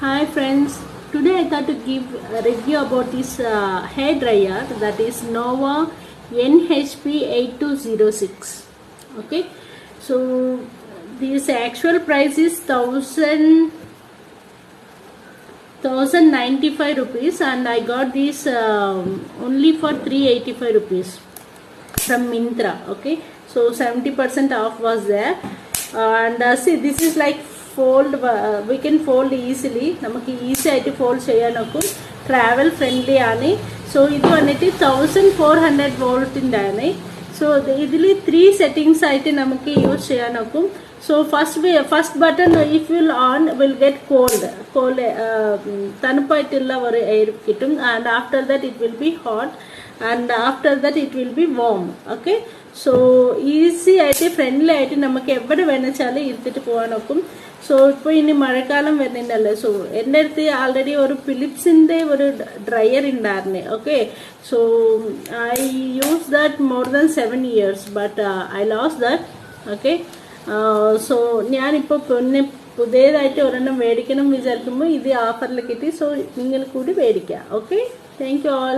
Hi friends, today I thought to give a review about this hair dryer, that is Nova NHPb8206. Okay, so this actual price is 1095 rupees and I got this only for 385 rupees from Myntra. Okay, so 70% off was there, and see, this is like fold, we can fold easily, namaki easy aittu fold cheyanokku, travel friendly ani. So idu aneti 1400 volt indane. So idili 3 settings aittu namaki use cheyanokku. So first button if you will on will get cold tanupaitilla or air kittum, and after that it will be hot, and after that it will be warm. Okay, so easy aittu friendly aittu namaki evvadu venachali irthittu povanokkum. So ipo ini marakalam verninalle, so ennerthi already oru Philips inde oru dryer indarne. Okay, so I used that more than 7 years, but I lost that. Okay, so ഞാനിപ്പോൾ പിന്നെ പുതിയതായിട്ട് ഒരെണ്ണം മേടിക്കണം വിചാരിക്കുമ്പോൾ ഇത് ഓഫറിൽ കിട്ടി. So നിങ്ങൾ കൂടി മേടിക്കുക. Okay, thank you all.